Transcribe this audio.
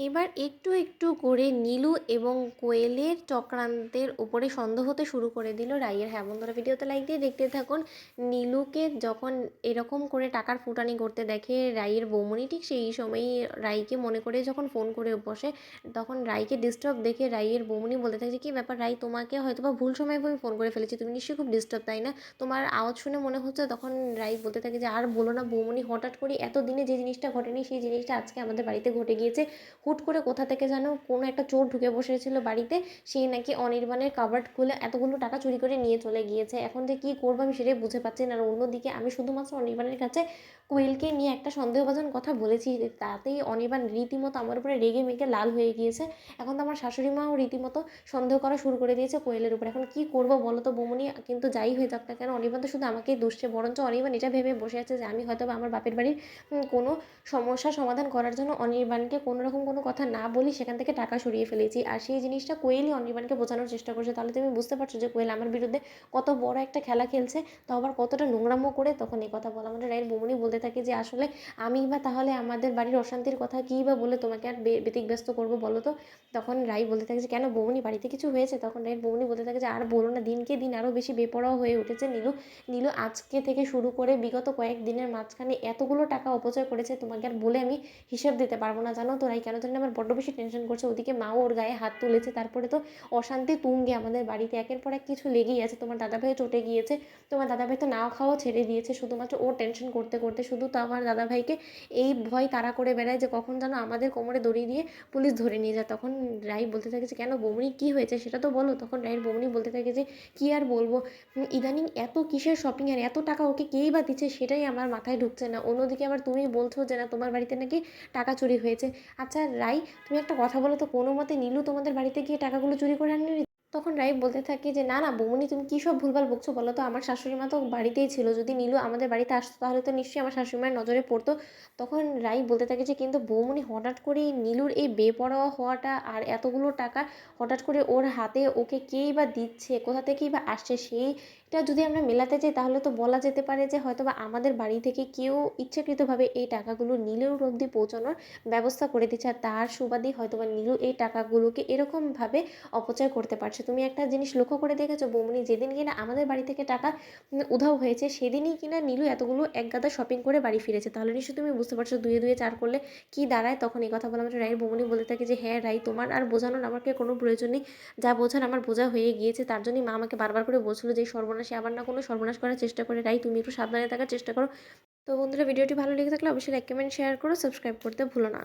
এবার একটু একটু করে নীলু এবং কোয়েলের চক্রান্তের উপরে সন্দেহ হতে শুরু করে দিল রাইয়ের। হ্যাঁ বন্ধুরা, ভিডিওতে লাইক দিয়ে দেখতে থাকুন। নীলুকে যখন এরকম করে টাকার ফুটানি করতে দেখে রাইয়ের বৌমনি, ঠিক সেই সময়ই রাইকে মনে করে যখন ফোন করে বসে, তখন রাইকে ডিস্টার্ব দেখে রাইয়ের বৌমনি বলতে থাকে যে কী ব্যাপার রাই, তোমাকে হয়তো বা ভুল সময় আমি ফোন করে ফেলেছি, তুমি নিশ্চয়ই খুব ডিস্টার্ব, তাই না? তোমার আওয়াজ শুনে মনে হচ্ছে। তখন রাই বলতে থাকে যে আর বলো না বৌমনি, হঠাৎ করে এত দিনে যে জিনিসটা ঘটেনি সেই জিনিসটা আজকে আমাদের বাড়িতে ঘটে গিয়েছে। হুট করে কোথা থেকে যেন কোনো একটা চোর ঢুকে বসেছিল বাড়িতে, সেই নাকি অনির্বাণের কাবার্ড খুলে এতগুলো টাকা চুরি করে নিয়ে চলে গিয়েছে। এখন যে কী করবো আমি সেটাই বুঝে পাচ্ছি না। আর অন্যদিকে আমি শুধুমাত্র অনির্বাণের কাছে কোয়েলকে নিয়ে একটা সন্দেহভাজন কথা বলেছি, তাতেই অনির্বাণ রীতিমতো আমার উপরে রেগে মেগে লাল হয়ে গিয়েছে। এখন তো আমার শাশুড়ি মাও রীতিমতো সন্দেহ করা শুরু করে দিয়েছে কোয়েলের উপর। এখন কী করবো বলো তো বৌমনি? কিন্তু যাই হয়ে যাক না কেন, অনির্বাণ তো শুধু আমাকেই দুষছে, বরঞ্চ অনির্বাণ এটা ভেবে বসে আছে যে আমি হয়তো বা আমার বাপের বাড়ির কোনো সমস্যার সমাধান করার জন্য অনির্বাণকে কোনো রকম কোনো কথা না বলি সেখান থেকে টাকা সরিয়ে ফেলেছি। আর সেই জিনিসটা কোয়েলই অনির্বাণকে বোঝানোর চেষ্টা করছে। তাহলে তুমি বুঝতে পারছো যে কোয়েল আমার বিরুদ্ধে কত বড় একটা খেলা খেলছে, তাও আবার কতটা নোংরামো করে। তখন এই কথা বলা মানে রায়ের বৌমনি বলতে থাকে যে আসলে আমি বা তাহলে আমাদের বাড়ির অশান্তির কথা কী বা বলে তোমাকে আর ব্যতিব্যস্ত করবো বলো তো? তখন রাই বলতে থাকে যে কেন বৌমনি, বাড়িতে কিছু হয়েছে? তখন রায়ের বৌমনি বলতে থাকে যে আর বলো না, দিনকে দিন আরও বেশি বেপরোয়া হয়ে উঠেছে নীলু। নীলু আজকে থেকে শুরু করে বিগত কয়েকদিনের মাঝখানে এতগুলো টাকা অপচয় করেছে, তোমাকে আর বলে আমি হিসেব দিতে পারবো না, জানো তো? রাই কেন জানি আমার বড্ড বেশি টেনশন করছে। ওদিকে মাও ওর গায়ে হাত তুলেছে, তারপরে তো অশান্তি তুঙ্গে আমাদের বাড়িতে একের পর এক কিছু লেগেই আছে। তোমার দাদাভাইও চটে গিয়েছে, তোমার দাদাভাই তো নাও খাওয়াও ছেড়ে দিয়েছে শুধুমাত্র ও টেনশন করতে করতে। শুধু তো আমার দাদাভাইকে এই ভয় তাড়া করে বেড়ায় যে কখন যেন আমাদের কোমরে দড়ি দিয়ে পুলিশ ধরে নিয়ে যায়। তখন রাই বলতে থাকে যে কেন বৌমনি কী হয়েছে সেটা তো বলো? তখন রায়ের বৌমনি বলতে থাকে যে কী আর বলবো, ইদানিং এত কিসের শপিং আর এত টাকা ওকে কেই বা দিচ্ছে সেটাই আমার মাথায় ঢুকছে না। অন্যদিকে আবার তুমি বলছো যে না তোমার বাড়িতে নাকি টাকা চুরি হয়েছে। আচ্ছা রাই, তুমি একটা কথা বলো তো, কোনো মতে নীলু তোমাদের বাড়িতে গিয়ে টাকাগুলো চুরি করে আনেনি? তখন রাই বলতে থাকে যে না না বৌমনি, তুমি কী সব ভুলভাল বকছো বলো তো? আমার শাশুড়ি মা তো বাড়িতেই ছিল, যদি নীলু আমাদের বাড়িতে আসতো তাহলে তো নিশ্চয়ই আমার শাশুড়ি মায়ের নজরে পড়তো। তখন রাই বলতে থাকে যে কিন্তু বৌমনি, হঠাৎ করেই নীলুর এই বেপরোয়া হওয়াটা আর এতগুলো টাকা হঠাৎ করে ওর হাতে ওকে কেই বা দিচ্ছে, কোথা থেকেই বা আসছে, সেইটা যদি আমরা মেলাতে যাই তাহলে তো বলা যেতে পারে যে হয়তো বা আমাদের বাড়ি থেকে কেউ ইচ্ছাকৃতভাবে এই টাকাগুলো নীলুর অবধি পৌঁছানোর ব্যবস্থা করে দিচ্ছে। আর তার সুবাদেই হয়তো বা নীলু এই টাকাগুলোকে এরকমভাবে অপচয় করতে পারছে। তুমি একটা জিনিস লক্ষ্য করে দেখেছো বৌমনি, যেদিন কিনা আমাদের বাড়ি থেকে টাকা উধাও হয়েছে সেদিনই কিনা নীলু এতগুলো একগাদা শপিং করে বাড়ি ফিরেছে। তাহলে নিশ্চয়ই তুমি বুঝতে পারছো দুয়ে দুয়ে চার করলে কী দাঁড়ায়। তখন এই কথা বলা মাত্র রায়ের বৌমনি বলতে থাকে যে হ্যাঁ রাই, তোমার আর বোঝানোর আমাকে কোনো প্রয়োজন নেই, যা বোঝার আমার বোঝা হয়ে গিয়েছে। তার জন্যই মা আমাকে বারবার করে বলছিল যে এই সর্বনাশে আবার না কোনো সর্বনাশ করার চেষ্টা করে। রাই, তুমি একটু সাবধানে থাকার চেষ্টা করো। তো বন্ধুরা, ভিডিওটি ভালো লেগে থাকলে অবশ্যই লাইক কমেন্ট শেয়ার করো, সাবস্ক্রাইব করতে ভুলো না।